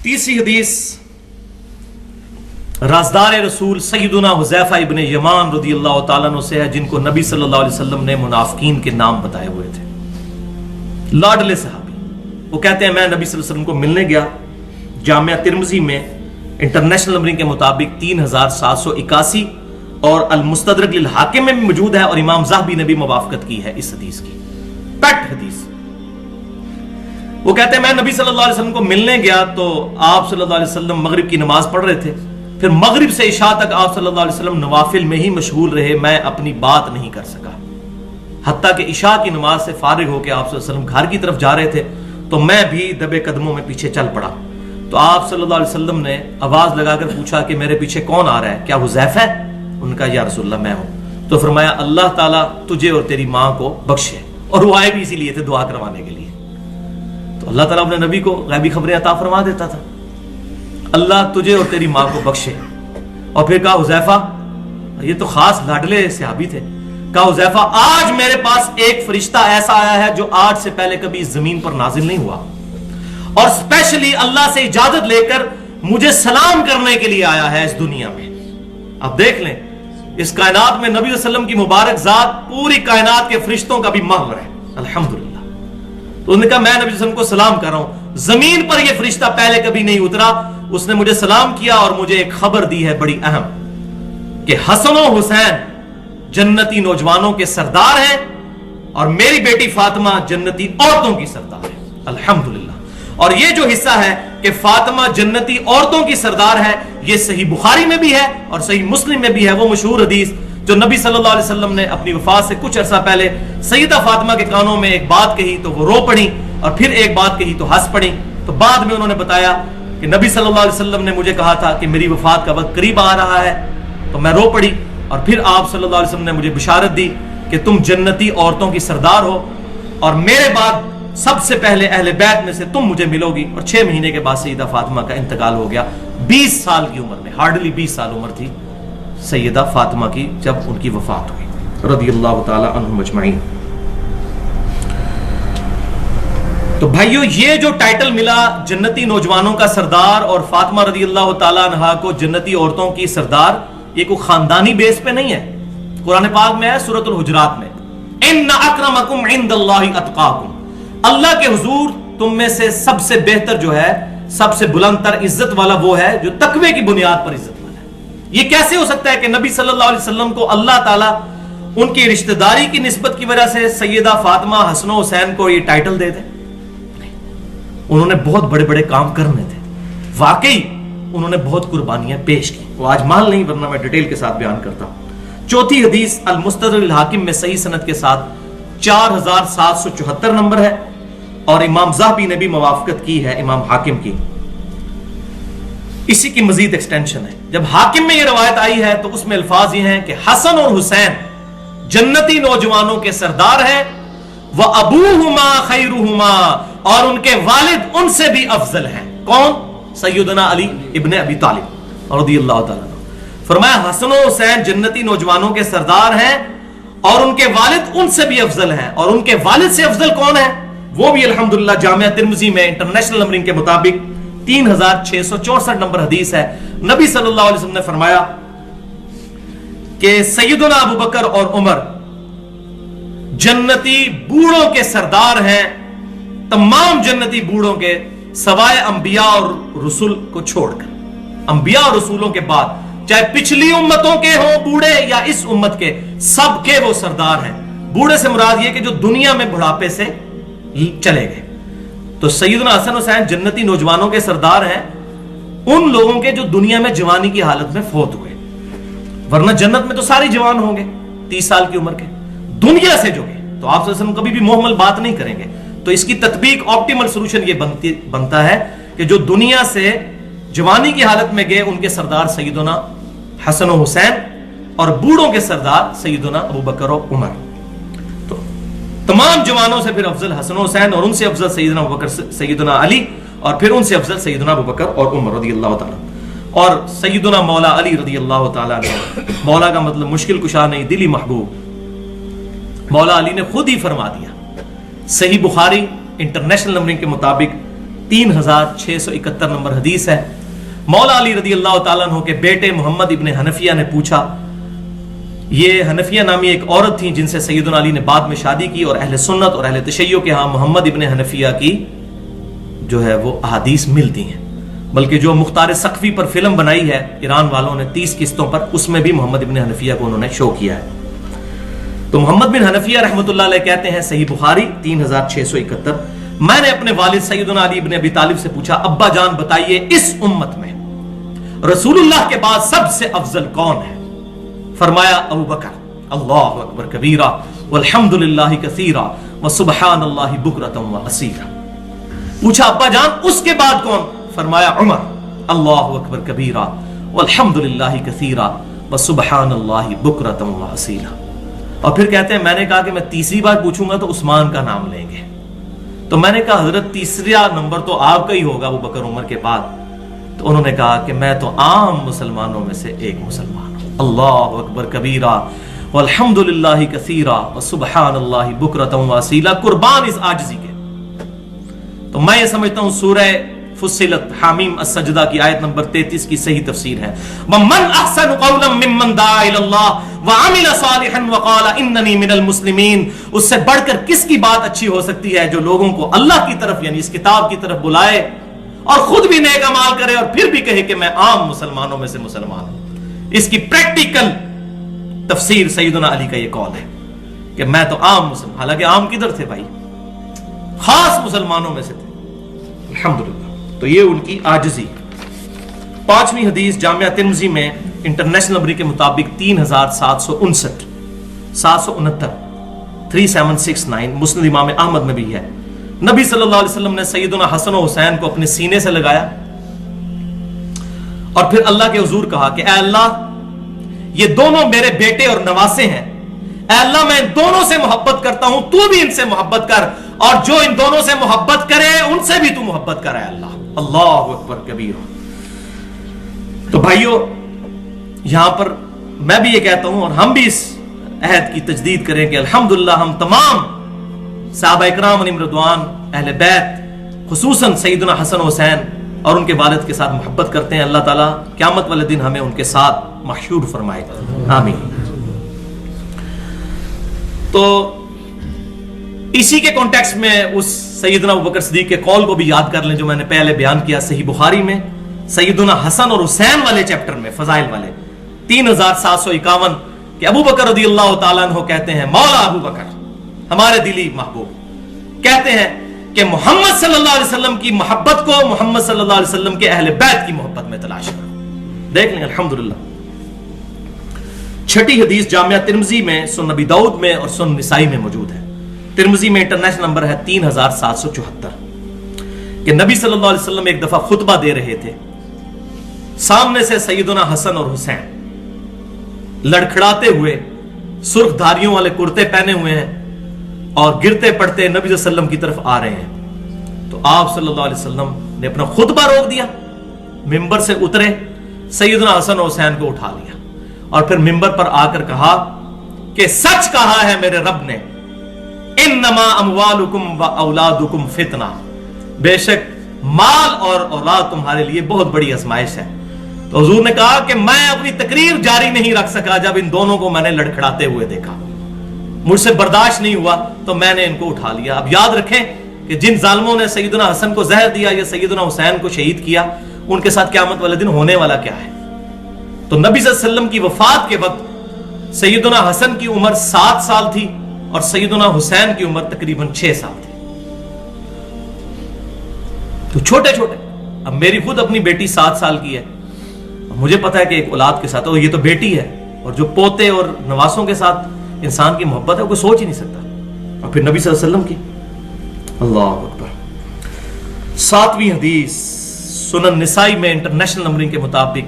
तीसरी हदीस राजदार रसूल सैयदुना हुज़ैफा इब्न यमान रज़ियल्लाहु ताला अन्हु से है, जिनको नबी सल्लल्लाहु अलैहि वसल्लम ने मुनाफिकीन के नाम बताए हुए थे। लाडले सहाबी। वो कहते हैं मैं नबी सल्लल्लाहु अलैहि वसल्लम को मिलने गया, जामिया तिर्मिज़ी में इंटरनेशनल नंबरिंग के मुताबिक 3781 और अल मुस्तदरक लिल हाकिम में भी मौजूद है, और इमाम ज़हबी ने भी मुवाफ़क़त की है इस हदीस की। कट हदीस। वो कहते हैं मैं नबी सल्लल्लाहु अलैहि वसल्लम को मिलने गया तो आप सल्लल्लाहु अलैहि वसल्लम मगरिब की नमाज पढ़ रहे थे। फिर मगरिब से इशा तक आप सल्लल्लाहु अलैहि वसल्लम नवाफिल में ही मशगूल रहे, मैं अपनी बात नहीं कर सका। हत्ता कि इशा की नमाज से फारिग होकर आप सल्लल्लाहु अलैहि वसल्लम घर की तरफ जा रहे थे तो मैं भी दबे कदमों में पीछे चल पड़ा। तो आप सल्लल्लाहु अलैहि वसल्लम ने आवाज लगाकर पूछा कि मेरे पीछे कौन आ रहा है, क्या हुज़ैफा है? उनका या रसूलल्लाह मैं हूं। तो फरमाया अल्लाह ताला तुझे और तेरी मां को बख्शे। और वो आए भी इसीलिए थे, दुआ करवाने के लिए। तो अल्लाह ताला अपने नबी को गैबी खबरें अता फरमा देता था, अल्लाह तुझे और तेरी मां को बख्शे। और फिर कहा हुज़ैफा, ये तो खास लाडले सहाबी थे, कहा हुज़ैफा आज मेरे पास एक फरिश्ता ऐसा आया है जो आज से पहले कभी इस जमीन पर नाजिल नहीं हुआ, और स्पेशली अल्लाह से इजाजत लेकर मुझे सलाम करने के लिए आया है इस दुनिया में। अब देख लें, इस कायनात में नबी सल्लल्लाहु अलैहि वसल्लम की मुबारक जात पूरी कायनात के फरिश्तों का भी महवर है, अल्हम्दुलिल्लाह। तो उन्होंने कहा मैं नबी सल्लल्लाहु अलैहि वसल्लम को सलाम कर रहा हूं, जमीन पर यह फरिश्ता पहले कभी नहीं उतरा। उसने मुझे सलाम किया और मुझे एक खबर दी है बड़ी अहम, कि हसन और हुसैन जन्नती नौजवानों के सरदार हैं और मेरी बेटी फातिमा जन्नती औरतों की सरदार है, अल्हम्दुलिल्लाह। और ये जो हिस्सा है कि फातिमा जन्नती औरतों की सरदार है, ये सही बुखारी में भी है और सही मुस्लिम में भी है। वो मशहूर हदीस जो नबी सल्लल्लाहु अलैहि वसल्लम ने अपनी वफात से कुछ अरसा पहले सैयदा फातिमा के कानों में एक बात कही तो वो रो पड़ी, और फिर एक बात कही तो हंस पड़ी। तो बाद में उन्होंने बताया कि नबी सल्लल्लाहु अलैहि वसल्लम ने मुझे कहा था कि मेरी वफात का वक्त करीब आ रहा है, तो मैं रो पड़ी। और फिर आप सल्लल्लाहु अलैहि वसल्लम ने मुझे बिशारत दी कि तुम जन्नती औरतों की सरदार हो, और मेरे बाद सबसे पहले अहले बैत में से तुम मुझे मिलोगी। और 6 महीने के बाद सैयदा फातिमा का इंतकाल हो गया, 20 साल की उम्र में, हार्डली 20 साल उम्र थी सैयदा फातिमा की जब उनकी वफात हुई, रज़ियल्लाहु ताला अन्हुम अजमईन। तो भाइयों, ये जो टाइटल मिला जन्नती नौजवानों का सरदार और फातिमा रज़ियल्लाहु ताला अन्हा को जन्नती औरतों की सरदार, ये कोई खानदानी बेस पे नहीं है। कुरान पाक में है सूरतुल हुजरात में, इन्ना अक्रमकुम इंदल्लाहि अत्काकुम, अल्लाह के हुजूर तुम में से सबसे बेहतर जो है, सबसे बुलंद तर इज्जत वाला वो है जो तकवे की बुनियाद पर इज्जत वाला है। ये कैसे हो सकता है कि नबी सल्लल्लाहु अलैहि वसल्लम को अल्लाह ताला उनकी रिश्तेदारी की निस्बत की वजह से सैयदा फातिमा हसन हुसैन को ये टाइटल दे दे? उन्होंने बहुत बड़े बड़े काम करने थे, वाकई उन्होंने बहुत कुर्बानियां पेश की। वो आज माल नहीं, वरना मैं डिटेल के साथ बयान करता हूं। चौथी हदीस अल मुस्तदरक लिल हाकिम में सही सनद के साथ 4774 नंबर है, और इमाम ज़हबी ने भी मुवाफ़क़त की है इमाम हाकिम की। इसी की मजीद एक्सटेंशन है। जब हाकिम में यह रवायत आई है तो उसमें अल्फाज ये हैं कि हसन और हुसैन जन्नती नौजवानों के सरदार हैं, व अबूहुमा खैरुहुमा, और उनके वालिद उनसे भी अफजल हैं। कौन? सैयदना अली इब्ने अबी तालिब रज़ियल्लाहु ताला अन्हु। फरमाया हसन और हुसैन जन्नती नौजवानों के सरदार हैं और उनके वालिद उनसे भी अफजल हैं। और उनके वालिद से अफजल कौन है? वो भी अल्हम्दुलिल्लाह जामिया तिर्मिज़ी में इंटरनेशनल नंबरिंग के मुताबिक 3664 नंबर हदीस है। नबी सल्लल्लाहु अलैहि वसल्लम ने फरमाया कि सैयदना अबू बकर और उमर जन्नती बूढ़ों के सरदार हैं, तमाम जन्नती बूढ़ों के सवाए अंबिया और रसूल को छोड़कर। अंबिया और रसूलों के बाद चाहे पिछली उम्मतों के हों बूढ़े या इस उम्मत के, सबके वो सरदार हैं। बूढ़े से मुराद ये कि जो दुनिया में बुढ़ापे से चले गए। तो सैयदना हसन हुसैन जन्नती नौजवानों के सरदार हैं, उन लोगों के जो दुनिया में जवानी की हालत में फौत हुए, वरना जन्नत में तो सारे जवान होंगे 30 साल की उम्र के। दुनिया से जो गए तो आप कभी भी मोहमल बात नहीं करेंगे। तो इसकी तत्बीक ऑप्टिमल सोल्यूशन ये बनता है कि जो दुनिया से जवानी की हालत में गए उनके सरदार सैयदना हसन और हुसैन, और बूढ़ों के सरदार सैयदना अबू बकर और उमर। तो तमाम जवानों से फिर अफजल हसन हुसैन, और उनसे अफजल सैयदना अबू बकर सैयदना अली, और फिर उनसे अफजल सैयदना अबू बकर और उमर रज़ियल्लाहु ताला। और सैयदना मौला अली रज़ियल्लाहु ताला अन्हु, मौला का मतलब मुश्किल कुशा नहीं, दिली महबूब। मौला अली ने खुद ही फरमा दिया, सही बुखारी इंटरनेशनल नंबरिंग के मुताबिक 3671 नंबर हदीस है। मौला अली रदी अल्लाह ताला अन्हु के बेटे मोहम्मद इब्ने हनफिया ने पूछा, ये हनफिया नामी एक औरत थी जिनसे सैयदना अली ने बाद में शादी की, और अहले सुन्नत और अहले तशय्युह के यहाँ मोहम्मद इब्ने हनफिया की जो है वो अहादीस मिलती हैं। बल्कि जो मुख्तार सक़फ़ी पर फिल्म बनाई है ईरान वालों ने 30 किस्तों पर, उसमें भी मोहम्मद इब्ने हनफिया को उन्होंने शो किया है। तो मोहम्मद बिन हनफिया रहमतुल्लाह अलैह कहते हैं, सही बुखारी 3671, मैंने अपने वालिद सैयदना अली इब्ने अबी तालिब से पूछा, अब्बा जान बताइए इस उम्मत में रसूलुल्लाह के बाद सबसे अफजल कौन है? फरमाया अबू बकर। अल्लाहु अकबर कबीरा वल्हम्दुलिल्लाहि कसीरा व सुबहानल्लाहि बुकरतम व असीरा। पूछा अब्बा जान उसके बाद कौन? फरमाया उमर। अल्लाहु अकबर कबीरा वल्हम्दुलिल्लाहि कसीरा व सुबहानल्लाहि बुकरतम व असीला। और फिर कहते हैं, मैंने कहा कि मैं तीसरी बार पूछूंगा तो उस्मान का नाम लेंगे। तो मैंने कहा हजरत तीसरा नंबर तो आपका ही होगा अबू बकर उमर के बाद। तो उन्होंने कहा कि मैं तो आम मुसलमानों में से एक मुसलमान हूं। अल्लाहु अकबर कबीरा वल्हम्दुलिल्लाहि कसीरा व सुबहानल्लाहि बुकरतम व असीला। कुर्बान इस आजिज़ी के। तो मैं ये समझता हूं सूरह फुस्सिलत हामीम अस-सजदा की आयत नंबर 33 की सही तफसीर है, वमन अहसनु कौलन मिम्मन दाअ इलल्लाह व अमिल सालिहन व क़ाल इन्ननी मिनल मुस्लिमीन। उससे बढ़कर किसकी बात अच्छी हो सकती है जो लोगों को अल्लाह की तरफ यानी इस किताब की तरफ बुलाए और खुद भी नेक अमाल करे और फिर भी कहे कि मैं आम मुसलमानों में से मुसलमान हूं। इसकी प्रैक्टिकल तफसीर सैयदना अली का ये कौल है कि मैं तो आम मुसलमान, हालांकि आम किधर थे भाई, खास मुसलमानों में से थे। अल्हम्दुलिल्लाह। तो ये उनकी आजिज़ी। 5वीं हदीस जामिया तिर्मिज़ी में इंटरनेशनल नंबर के मुताबिक 3759 769 3769, मुस्नद इमाम अहमद में भी है। नबी सल्लल्लाहु अलैहि वसल्लम ने सैयदना हसन और हुसैन को अपने सीने से लगाया और फिर अल्लाह के हुजूर कहा कि ऐ अल्लाह, ये दोनों मेरे बेटे और नवासे हैं। ऐ अल्लाह, मैं इन दोनों से मोहब्बत करता हूं, तू भी इनसे मोहब्बत कर, और जो इन दोनों से मोहब्बत करे उनसे भी तू मोहब्बत कर। अल्लाह। अल्लाहु अकबर कबीरा। तो भाइयों, यहां पर मैं भी ये कहता हूं और हम भी इस अहद की तजदीद करें कि अल्हम्दुलिल्लाह हम तमाम सहाबा इकराम अलैहिम रिदवान, अहले बैत, खुसूसन सैयदना हसन हुसैन और उनके वालिद के साथ मोहब्बत करते हैं। अल्लाह ताला क़यामत वाले दिन हमें उनके साथ महशूर फरमाएगा, आमीन। तो इसी के कॉन्टेक्स्ट में उस सैयदना अबू बकर सिद्दीक के कौल को भी याद कर लें जो मैंने पहले बयान किया सही बुखारी में सैयदना हसन और हुसैन वाले चैप्टर में, फजाइल वाले 3751, कि अबू बकर रज़ियल्लाहु ताला अन्हु कहते हैं, मौला अबू बकर हमारे दिली महबूब कहते हैं कि मोहम्मद सल्लल्लाहु अलैहि वसल्लम की मोहब्बत को मोहम्मद सल्लल्लाहु अलैहि वसल्लम के अहले बैत की मोहब्बत में तलाश करो। देख लें अल्हम्दुलिल्लाह। 6ठी हदीस जामिया तिर्मिज़ी में, सुनन नबी दाऊद में और सुनन निसाई में मौजूद है। तिर्मिज़ी में इंटरनेशनल नंबर है 3774, कि नबी सल्लल्लाहु अलैहि वसल्लम एक दफा खुतबा दे रहे थे। सामने से सैयदना हसन और हुसैन लड़खड़ाते हुए सुर्ख धारियों वाले कुर्ते पहने हुए हैं और गिरते पड़ते नबी सल्लल्लाहु अलैहि वसल्लम की तरफ आ रहे हैं। तो आप सल्लल्लाहु अलैहि वसल्लम ने अपना खुतबा रोक दिया, मिंबर से उतरे, सैयदना हसन और हुसैन को उठा लिया और फिर मिंबर पर आकर कहा कि सच कहा है मेरे रब ने, इन्नमा अमवालुकुम व औलादुकुम फितना, बेशक माल और औलाद तुम्हारे लिए बहुत बड़ी आजमाइश है। तो हुजूर ने कहा कि मैं अपनी तकरीर जारी नहीं रख सका जब इन दोनों को मैंने लड़खड़ाते हुए देखा, मुझसे बर्दाश्त नहीं हुआ तो मैंने इनको उठा लिया। अब याद रखें कि जिन जालिमों ने सैयदना हसन को जहर दिया या सैयदना हुसैन को शहीद किया, उनके साथ क़यामत वाले दिन होने वाला क्या है। तो नबी सल्लल्लाहु अलैहि वसल्लम की वफात के वक्त सैयदना हसन की उम्र 7 साल थी और सैयदना हुसैन की उम्र तकरीबन 6 साल थी। तो छोटे छोटे। अब मेरी खुद अपनी बेटी 7 साल की है, मुझे पता है कि एक औलाद के साथ, और ये तो बेटी है, और जो पोते और नवासों के साथ इंसान की मोहब्बत है कोई सोच ही नहीं सकता। और फिर नबी सल्लल्लाहु अलैहि वसल्लम की, अल्लाह अकबर। 7वीं हदीस सुनन निसाई में इंटरनेशनल नंबरिंग के मुताबिक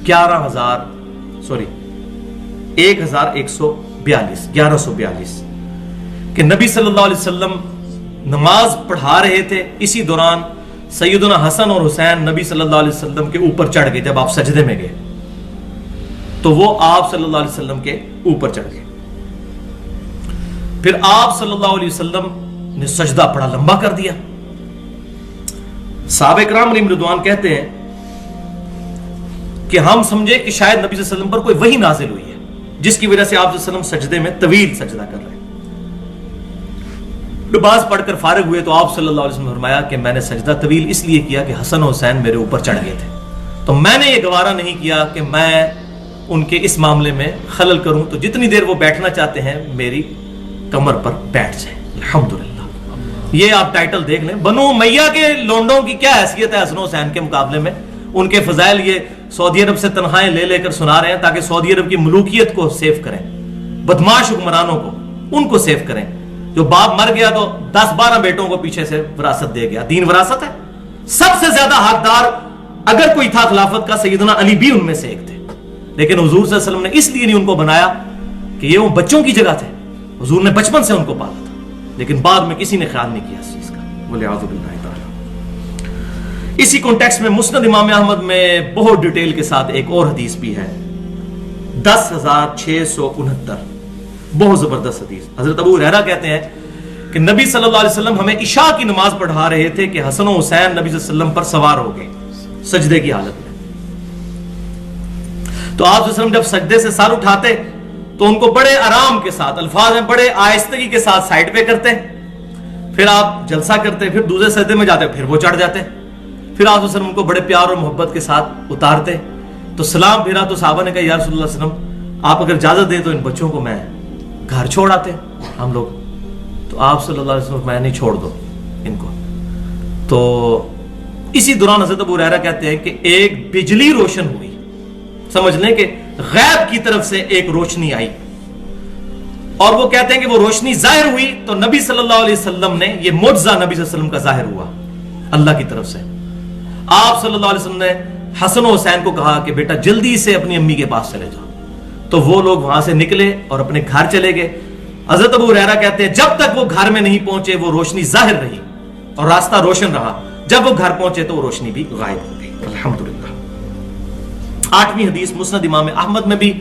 1142 कि नबी सल्लल्लाहु अलैहि वसल्लम नमाज पढ़ा रहे थे। इसी दौरान सैयदना हसन और हुसैन नबी सल्लल्लाहु अलैहि वसल्लम के ऊपर चढ़ गए। जब आप सजदे में गए तो वो आप सल्लल्लाहु अलैहि वसल्लम के ऊपर चढ़ गए। फिर आप सल्लल्लाहु अलैहि वसल्लम ने सजदा बड़ा लंबा कर दिया صحابہ کرام علیہم رضوان کہتے ہیں کہ ہم سمجھے کہ شاید نبی صلی اللہ علیہ وسلم پر کوئی وحی نازل ہوئی ہے جس کی وجہ سے آپ صلی اللہ علیہ وسلم سجدے میں طویل سجدہ کر رہے ہیں. نماز پڑھ کر فارغ ہوئے تو آپ صلی اللہ علیہ وسلم نے فرمایا کہ میں نے سجدہ طویل اس لیے کیا کہ حسن و حسین میرے اوپر چڑھ گئے تھے، تو میں نے یہ گوارا نہیں کیا کہ میں ان کے اس معاملے میں خلل کروں، تو جتنی دیر وہ بیٹھنا چاہتے ہیں میری کمر پر بیٹھ جائیں. الحمدللہ. یہ آپ ٹائٹل دیکھ لیں، بنو امیہ کے لونڈوں کی کیا حیثیت ہے حسن و حسین کے مقابلے میں. ان کے فضائل یہ سعودی عرب سے تنخواہیں لے لے کر سنا رہے ہیں تاکہ سعودی عرب کی ملوکیت کو سیو کریں، بدماش حکمرانوں کو ان کو سیو کریں. جو باپ مر گیا تو 10-12 بیٹوں کو پیچھے سے وراثت دے گیا. دین وراثت ہے. سب سے زیادہ حقدار اگر کوئی تھا خلافت کا سیدنا علی بھی ان میں سے ایک تھے، لیکن حضور صلی اللہ علیہ وسلم نے اس لیے نہیں ان کو بنایا کہ یہ وہ بچوں کی جگہ تھے. حضور نے بچپن سے ان کو پالا تھا، لیکن بعد میں کسی نے خیال نہیں کیا اس چیز کا. وَلِعَاذُ بِاللَّهِ تعالی. اسی کانٹیکسٹ میں مسند امام احمد میں بہت ڈیٹیل کے ساتھ ایک اور حدیث بھی ہے، 10,669، بہت زبردست حدیث. حضرت ابو ہریرہ کہتے ہیں کہ نبی صلی اللہ علیہ وسلم ہمیں عشاء کی نماز پڑھا رہے تھے کہ حسن و حسین نبی صلی اللہ علیہ وسلم پر سوار ہو گئے سجدے کی حالت میں. تو آپ صلی اللہ علیہ وسلم جب سجدے سے سر اٹھاتے تو ان کو بڑے آرام کے ساتھ، الفاظ میں بڑے آہستگی کے ساتھ سائڈ پہ کرتے، پھر آپ جلسہ کرتے، پھر دوسرے سجدے میں جاتے، پھر وہ چڑھ جاتے، پھر آپ صلی اللہ علیہ وسلم ان کو بڑے پیار اور محبت کے ساتھ اتارتے. تو سلام پھرا تو صحابہ نے کہا یا رسول اللہ صلی اللہ علیہ وسلم آپ اگر اجازت دیں تو ان بچوں کو میں گھر چھوڑ آتے ہم لوگ. تو آپ صلی اللہ علیہ وسلم میں نہیں، چھوڑ دو ان کو. تو اسی دوران حضرت ابو ہریرہ کہتے ہیں کہ ایک بجلی روشن ہوئی، سمجھ لیں کہ غیب کی طرف سے ایک روشنی آئی، اور وہ کہتے ہیں کہ وہ روشنی ظاہر ہوئی تو نبی صلی اللہ علیہ وسلم نے، یہ معجزہ نبی صلی اللہ علیہ وسلم کا ظاہر ہوا اللہ کی طرف سے. آپ صلی اللہ علیہ وسلم نے حسن و حسین کو کہا کہ بیٹا جلدی سے اپنی امی کے پاس چلے جاؤ. تو وہ لوگ وہاں سے نکلے اور اپنے گھر چلے گئے. حضرت ابو ہریرہ کہتے ہیں جب تک وہ گھر میں نہیں پہنچے وہ روشنی ظاہر رہی اور راستہ روشن رہا. جب وہ گھر پہنچے تو وہ روشنی بھی غائب ہو گئی. الحمدللہ. 8ویں حدیث مسند امام احمد میں بھی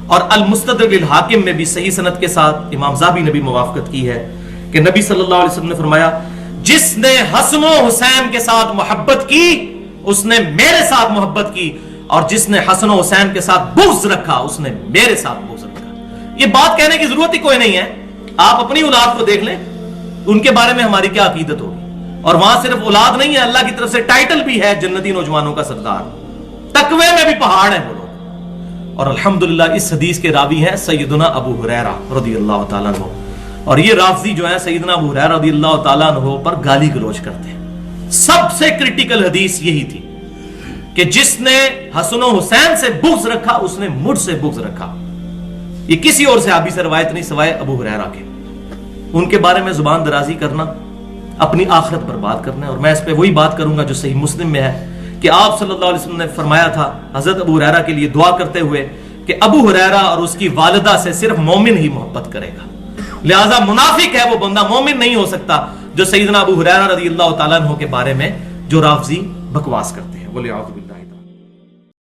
اور المستدرک للحاکم میں بھی صحیح سند کے ساتھ امام ذہبی نے بھی موافقت کی ہے کہ نبی صلی اللہ علیہ وسلم نے فرمایا جس نے حسن و حسین کے ساتھ محبت کی اس نے میرے ساتھ محبت کی، اور جس نے حسن و حسین کے ساتھ بغض رکھا اس نے میرے ساتھ بغض رکھا. یہ بات کہنے کی ضرورت ہی کوئی نہیں ہے. آپ اپنی اولاد کو دیکھ لیں، ان کے بارے میں ہماری کیا عقیدت ہوگی. اور وہاں صرف اولاد نہیں ہے، اللہ کی طرف سے ٹائٹل بھی ہے جنتی نوجوانوں کا سردار. تقوی میں بھی پہاڑ ہیں وہ لوگ. اور الحمدللہ اس حدیث کے راوی ہیں سیدنا ابو ہریرہ رضی اللہ تعالیٰ عنہ. اور یہ رافضی جو ہے سیدنا ابو ہریرہ رضی اللہ تعالیٰ عنہ پر گالی گلوچ کرتے ہیں. سب سے کرٹیکل حدیث یہی تھی کہ جس نے حسن و حسین سے بغض رکھا اس نے مجھ سے بغض رکھا. یہ کسی اور صحابی سے روایت نہیں سوائے ابو ہریرہ کے. ان کے بارے میں زبان درازی کرنا اپنی آخرت برباد کرنا ہے. اور میں اس پہ وہی بات کروں گا جو صحیح مسلم میں ہے کہ آپ صلی اللہ علیہ وسلم نے فرمایا تھا حضرت ابو ہریرہ کے لیے دعا کرتے ہوئے کہ ابو ہریرہ اور اس کی والدہ سے صرف مومن ہی محبت کرے گا، لہذا منافق ہے وہ بندہ، مومن نہیں ہو سکتا جو سیدنا ابو ہریرہ رضی اللہ تعالیٰ عنہ کے بارے میں جو رافضی بکواس کرتے ہیں.